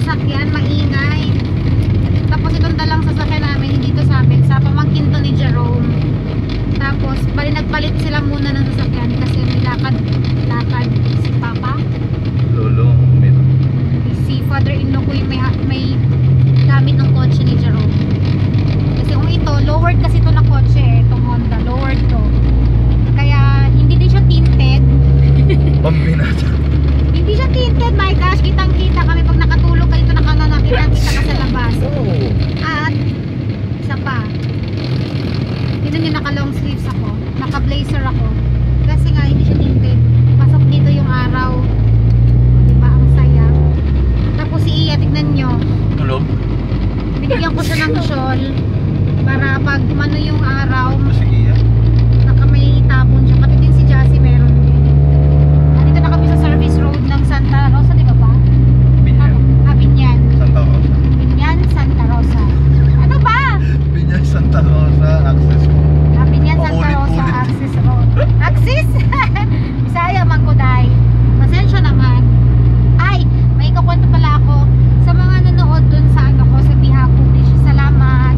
sasakyan, maingay. Tapos itong dalang sasakyan namin, hindi to sa amin, sa pamangkin to ni Jerome. Tapos nagpalit sila muna ng sasakyan kasi may lakad si Papa. Lolo, Si father-in-law ko yung may gamit ng kotse ni Jerome. Kasi kung ito, lowered kasi ito na kotse itong Honda, lowered to. Kaya hindi din siya tinted. pambinata. Hindi siya tinted, my gosh, kitang-kita kami pag nakatulog kayo ito nakita ka sa labas. At isa pa, yun yung naka-long sleeves ako, naka-blazer ako. Kasi nga hindi siya tinted. Pasok dito yung araw. Diba, ang saya. Tapos si Iya, tignan nyo. Tulog? Binigyan ko siya ng shawl para pag mano yung araw, Sige yan. naka may tapon siya. Pati din si Jassy meron din. Dito na kami sa service road ng Santa Rosa, di ba ba? Binyan. Binyan. Santa Rosa. Binyan, Santa Rosa. Ano ba? Binyan, Santa Rosa, access ko. Binyan, Santa Rosa, Access Road. Access? Bisaya, Mangkuday. Pasensya naman. Ay, may ikakwento pala ako sa mga nanood dun sa ano ko, sa Bihaco Beach. Salamat.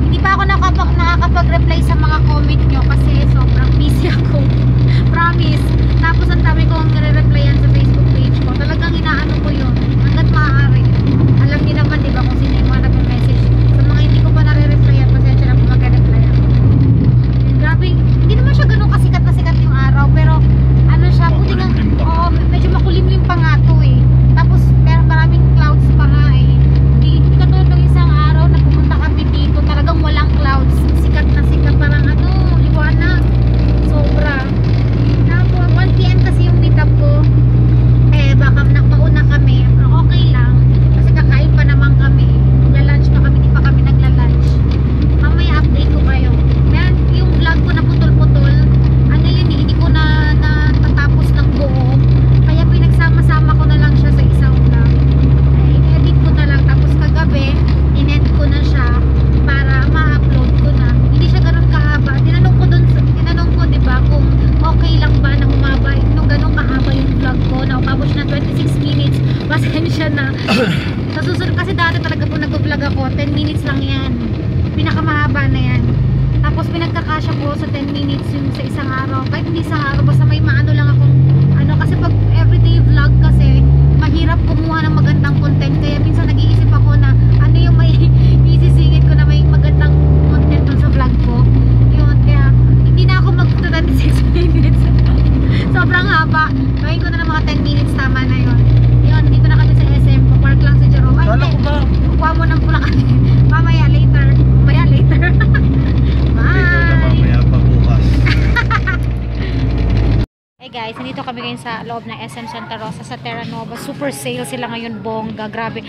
Hindi pa ako nakakapag-reply sa mga comment nyo kasi sobrang busy ako. Promise. Tapos ang dami kong nire-replyan sa Facebook page ko. Talagang inaano ko yun hanggat maaari. Alam niyo naman, di ba, kung sino yung mga nag-message. Sa mga hindi ko pa nare-replyan, pasensya na po mag-reply ako. Grabe, hindi naman siya ganun kasikat na sikat yung araw, pero ano siya, buti nga, oo, medyo makulimlim pa nga to eh. Tapos pero maraming clouds pa nga eh. Hindi katulad ng isang araw na pumunta kami dito, talagang walang clouds, sikat na sikat, parang ano, liwanag, sobra. Tapos 1 PM kasi yung meet up ko, eh baka mauna kami, pero okay lang kasi kakain pa naman kami, nagla-lunch pa kami, di pa kami nagla-lunch. Mamaya update ko kayo. Meron yung vlog ko na putol-putol, ano yun, hindi ko na natatapos ng buo, kaya pinagsama-sama ko na lang siya sa isang vlog. I-edit ko na lang, tapos kagabi in-end ko na siya para ma-upload ko na. Hindi siya ganun kahaba. Tinanong ko diba kung okay lang ba na humaba nung ganun kahaba yung vlog ko, na umabot siya na 26 minutes. Pasensya na. Sa susunod kasi dati talaga po nag-vlog ako, 10 minutes lang yan, pinakamahaba na yan. Tapos pinagkakasya ko sa 10 minutes yung sa isang araw, kahit hindi isang araw, basta may maano lang akong ano, kasi pag everyday vlog kasi mahirap kumuha ng magandang content, kaya minsan nag-iisip ako na ano yung may isisingit ko na may magandang content dun sa vlog ko. Yun, kaya hindi na ako mag-26 minutes. Sobrang haba. Gawin ko na ng mga 10 minutes, tama na yun. Yun, dito na kami sa SM, papark lang si Jerome. Ay, Kala ko ba? kukuha mo ng pula kami. Mamaya later. Mamaya later. Bye! Mamaya pa bukas. Hey guys, nandito kami ngayon sa loob ng SM Santa Rosa sa Terra Nova. Super sale sila ngayon, bongga. Grabe.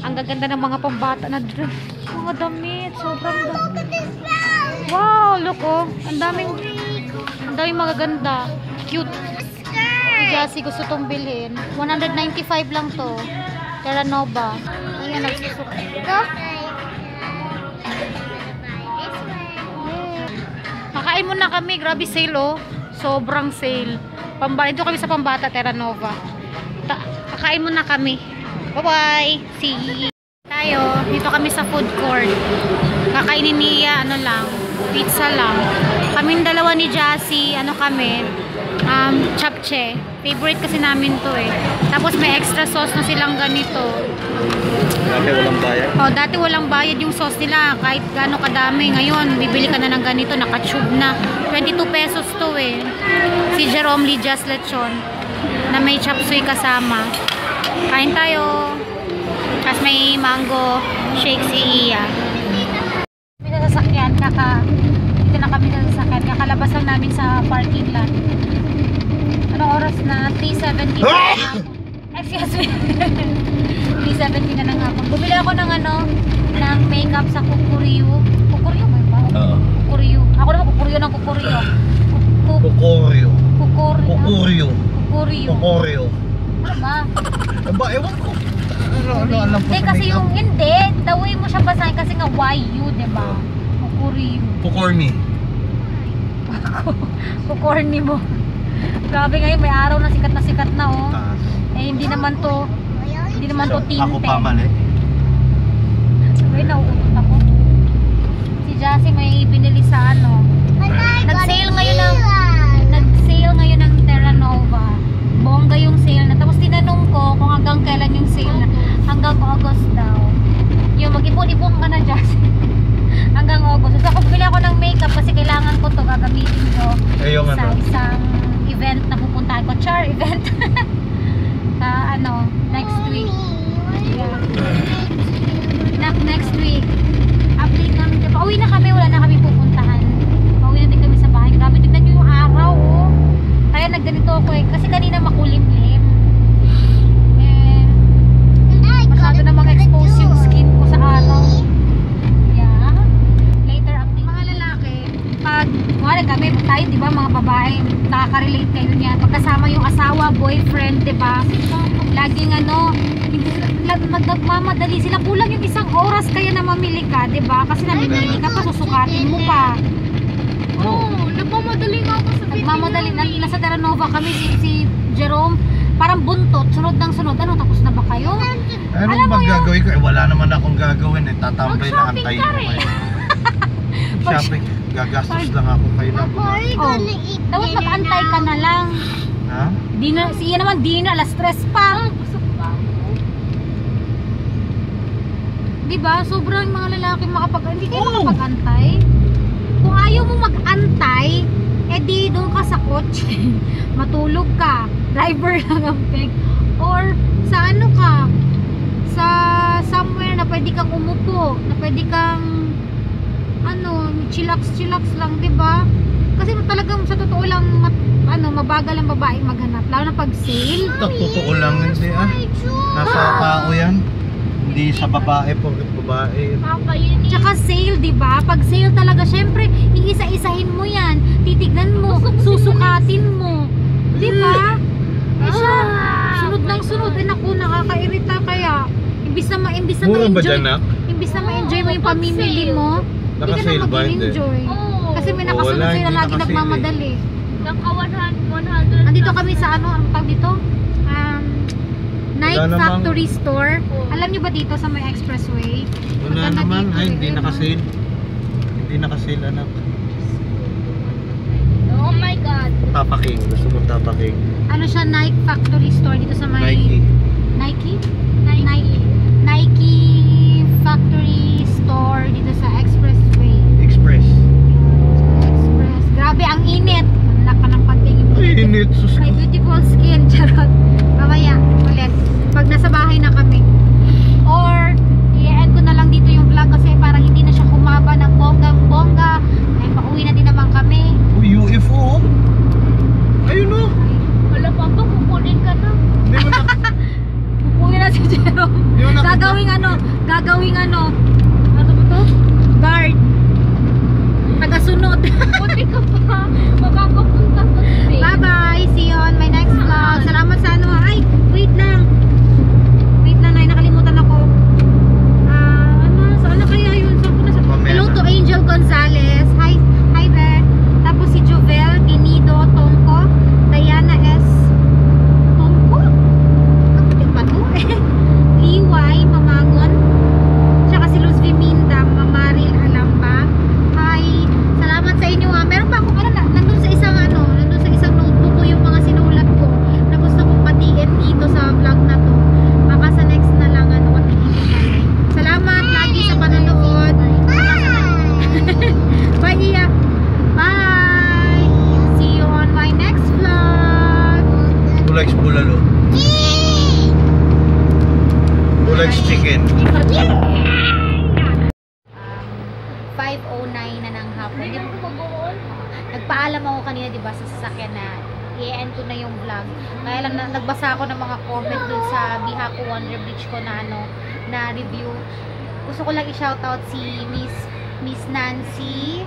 Ang gaganda ng mga pambata na mga damit. Sobrang ganda. Wow, look oh. Ang daming magaganda. Cute. Si Jassy gusto tong bilhin. 195 lang to. Terra Nova. Ayan, nagsusuka. Ito? Kakain muna kami. Grabe sale oh. Sobrang sale. Dito kami sa pambata, Terra Nova. Kakain muna kami. Bye-bye. See you. Tayo. Dito kami sa food court. Kakainin niya, ano lang, pizza lang. Kaming dalawa ni Jassy, ano kami, chapche. Favorite kasi namin to eh. Tapos may extra sauce na silang ganito. Dati walang bayad? Oh, dati walang bayad yung sauce nila. Kahit gaano kadami. Ngayon, bibili ka na ng ganito. Naka-tube na. 22 pesos to eh. Si Jerome Lidias Lechon na may chop suey kasama. Kain tayo. Tapos may mango shake si Iya. Kami sa sasakyan. Dito na kami sa sasakyan. Kakalabas lang namin sa parking lot. Anong oras na? 3:17 na hapon. Excuse me. 3:17 na ng hapon. Bumili ako ng ng makeup sa Kukuryu. Kukuryu ba ba? Oo. Kukuryu. Ako naman Kukuryu ng Kukuryu. Kukuryu. Kukuryu. Kukuryu. Ano ba? Aba, ewan ko. Ano alam ko Hindi sa kasi makeup? yung hindi. The way mo siya basahin kasi nga YU, diba? Kukuryu. Kukormi. Kukorni mo. Grabe ngayon, may araw na sikat na oh. Taas. Eh hindi naman to Hindi naman to tinte. Ako pa mali. Ay, nauutot ako. Si Jassy may binili sa ano. Nag-sale ngayon ng Terra Nova. Bongga yung sale na. Tapos tinanong ko kung hanggang kailan yung sale na. Hanggang August daw. Yung mag-ipon-ipon ka na, Jassy. Hanggang August. So, kung bili ako ng makeup kasi kailangan ko to gagamitin ko Yung sa ano? isang event na pupuntahan ko. Char event. Sa ano, next week. Yeah. Next week. Update namin. Pauwi na kami, wala na kami pupuntahan. Pauwi na din kami sa bahay. Grabe, tignan nyo yung araw, oh. Kaya nagganito ako eh. Kasi kanina makulimlim. Eh, masyado na mag-expose yung skin ko sa araw. Yeah. Later update. Mga lalaki, pag wala kami, tayo, di ba, mga babae, nakaka-relate kayo niyan. Pagkasama yung asawa, boyfriend, di ba? Laging ano, nagmamadali sila. Kulang yung isang oras kaya na mamili ka, di ba? Kasi namimili ka pa, susukatin mo pa. Oo, nagmamadali nga ako sa Nagmamadali. Nasa Terra Nova kami, si Jerome, parang buntot, sunod ng sunod. Ano, tapos na ba kayo? Ano Alam mo bang yung- gagawin ko? Eh, wala naman akong gagawin eh. Tatambay na Mag-shopping antayin ka ko rin. kayo. Shopping. Gagastos lang ako kayo na buwan. Oh, dapat mag-antay ka na lang. Ha? Dinner, siya naman dinner, alas 3 pa. Busog pa ako. Diba? Sobrang mga lalaki hindi kayo makapag-antay. Kung ayaw mo mag-antay, edi doon ka sa kotse. Matulog ka. Driver lang ang peg. Or sa ano ka, sa somewhere na pwede kang umupo, na pwede kang ano, chillax lang, diba? Kasi talagang sa totoo lang mabagal ang babae maghanap, lalo na pag sale. Totoo lang hindi ah. Nasa tao yan. Hindi sa babae, porket babae. Papa, yun eh. Tsaka sale, di ba? Pag sale talaga, syempre, iisa-isahin mo yan. Titignan mo, susukatin mo. Di ba? Eh siya, sunod ng sunod. Eh naku, nakakairita kaya. Imbis na Mura ba ma-enjoy. dyan na? Imbis na ma-enjoy mo yung pamimili mo, hindi ka na Naka-sale ba? Hindi. mag-enjoy. Oo. Kasi may Wala, nakasunod sa'yo na hindi lagi naka-sale nagmamadali. Naka 100. Andito kami sa ano, ang tawag dito? Nike Wala namang- Factory Store. Oo. Alam niyo ba dito sa may expressway? Wala Maganda naman. dito Ay, eh. hindi naka-sale. Hindi naka-sale anak. Oh my God. Tapaking. Gusto mo tapaking? Ano siya, Nike Factory Store dito sa may Nike. Nike? Nike Factory Store dito sa Expressway. Express. Express. Grabe ang init. Anak ka ng pagtingin mo. Ay, init. Sus My ko. beautiful skin. Charot. Mamaya ulit. Pag nasa bahay na kami. Or i-end ko na lang dito yung vlog kasi parang hindi na siya humaba ng bonggang-bongga. Ay, pauwi na din naman kami. Uy, UFO. Ayun o. Wala, Papa, kukunin ka na. Hindi mo na. Uwi na si Jerome. Hindi mo na. Gagawing ano ba to? Guard. Tagasunod. Buti ka pa. Makakapunta ka today. Bye bye. See you on my next vlog. Salamat sa ano. Ay, wait lang. Ay, nakalimutan ako. Saan na kaya yun? Saan ko na sa... Mamaya Hello na. to Angel Gonzalez. Hi be. Tapos si Jovel Genido Tongko. Diana S. Tongko? Kapatid ba to? Liway Mamangon. Tsaka si Luz Viminda, Mamaril Alamba. Hi. Salamat sa inyo ha. Meron pa akong nandun sa isang notebook ko yung mga sinulat ko na gusto kong patiin dito sa vlog na to. Baka sa next na lang patiin ko pa. Salamat lagi sa panonood. Bye Iya. Bye. See you on my next vlog. Who likes bulalo? Who likes chicken? 5:09 na ng hapon. Nagpaalam ako kanina, di ba, sa sasakyan na i-end ko na yung vlog. Kaya lang nagbasa ako ng mga comment dun sa Bihako Wonder Beach ko na na review. Gusto ko lang i-shoutout si Miss Nancy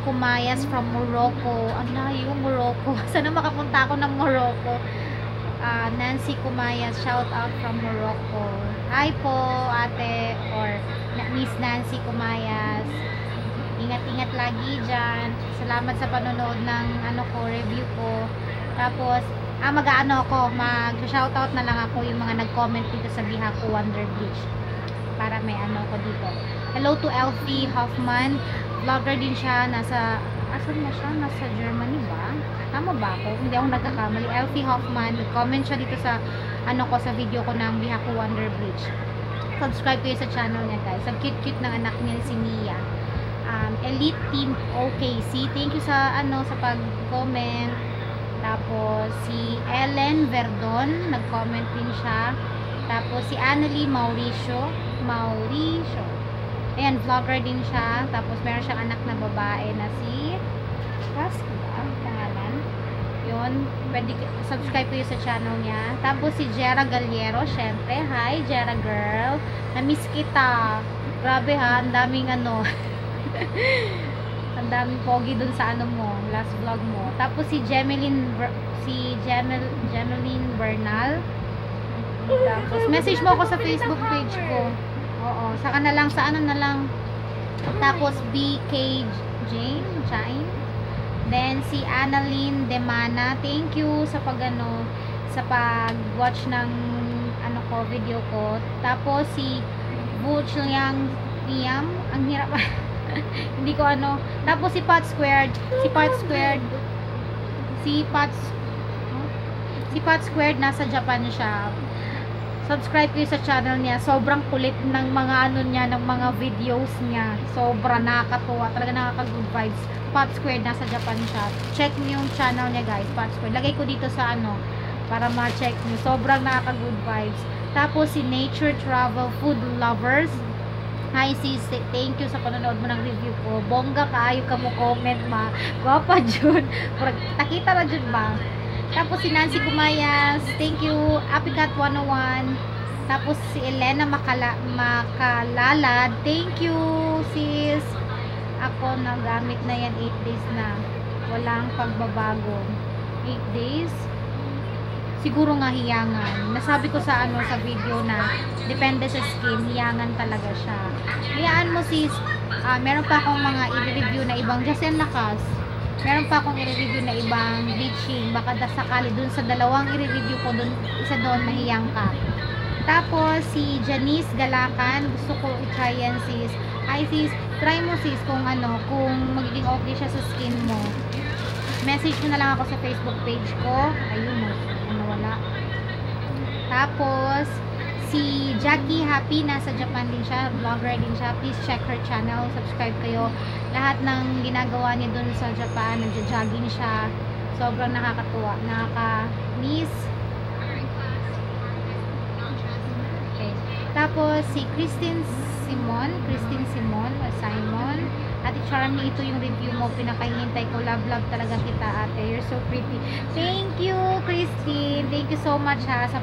Kumayas from Morocco. Ano na yung Morocco? Sana makapunta ako ng Morocco. Nancy Kumayas, shout out from Morocco. Hi po, ate, or Miss Nancy Kumayas. Ingat-ingat lagi dyan. Salamat sa panonood ng review ko. Tapos, mag-ano ako, mag-shoutout na lang ako yung mga nag-comment dito sa Bihako Wonder Beach. Para may ano ko dito. Hello to Elfie Hoffman. Vlogger din siya. Asan na siya? Nasa Germany ba? Tama ba ako? Hindi ako nagkakamali. Elfie Hoffman. Nag-comment siya dito sa sa video ko ng Bihako Wonder Beach. Subscribe kayo sa channel niya, guys. Ang cute-cute ng anak niya si Mia. Elite Team OKC. Thank you sa sa pag-comment. Tapos si Ellen Verdon, nag-comment din siya. Tapos si Annalie Mauricio. Ayan, vlogger din siya. Tapos meron siyang anak na babae na si Pasco ba ang pangalan? Yun, pwede subscribe kayo sa channel niya. Tapos si Jera Galiero, syempre. Hi Jera girl. Na-miss kita. Grabe ha, ang daming ang daming pogi dun sa last vlog mo. Tapos si Gemeline Bernal. Tapos message mo ako sa Facebook page ko. Oo, saka na lang sa na lang. Tapos BK Jane. Then si Annalyn Demana, thank you sa sa pag-watch ng video ko. Tapos si Butch Liang, ang hirap hindi ko Tapos si Pat Squared nasa Japan siya. Subscribe kayo sa channel niya. Sobrang kulit ng mga ng mga videos niya. Sobra nakakatuwa. Talaga nakaka-good vibes. Pat Squared nasa Japan siya. Check niyo yung channel niya, guys. Pat Squared. Lagay ko dito sa para ma-check niyo. Sobrang nakaka-good vibes. Tapos si Nature Travel Food Lovers. Hi sis, thank you sa panonood mo ng review ko. Bongga kaayo ka mo comment ma. Gwapa jud. Takita ra jud ba? Tapos si Nancy Gumayas, thank you. Apicat 101. Tapos si Elena Makalalad, thank you sis. Ako nagamit na yan 8 days na. Walang pagbabago. 8 days? Siguro nga hiyangan. Nasabi ko sa sa video na depende sa skin, hiyangan talaga siya. Hayaan mo sis, meron pa akong mga i-review na ibang Jasen Lakas. Meron pa akong i-review na ibang bleaching. Baka sakali dun sa dalawang i-review ko, isa doon mahiyang ka. Tapos si Janice Galakan, gusto ko i-try yan sis. Hi sis, try mo sis kung kung magiging okay siya sa skin mo. Message mo na lang ako sa Facebook page ko. Ayun wala. Tapos si Jackie Happy, nasa Japan din siya, vlogger din siya. Please check her channel, subscribe kayo. Lahat ng ginagawa niya dun sa Japan, nagja-jogging siya. Sobrang nakakatuwa, nakaka-miss. Okay. Tapos si Christine Simon Ate Charmy, ito yung review mo, pinakahihintay ko. Love talaga kita ate, you're so pretty. Thank you Christine, thank you so much ha sa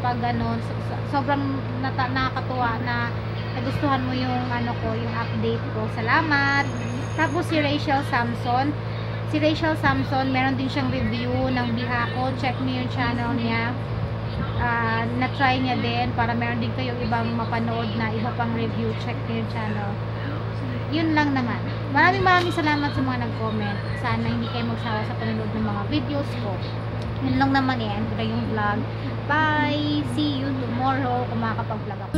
sobrang nakakatuwa na nagustuhan mo yung yung update ko. Salamat. Tapos si Rachel Samson, meron din siyang review ng Bihako. Check mo yung channel niya. Na-try niya din para meron din kayong ibang mapanood na iba pang review. Check niyo yung channel. Yun lang naman. Maraming salamat sa mga nag-comment. Sana hindi kayo magsawa sa panonood ng mga videos ko. Yun lang naman End ko na yung vlog. Bye! See you tomorrow kung makakapag-vlog ako.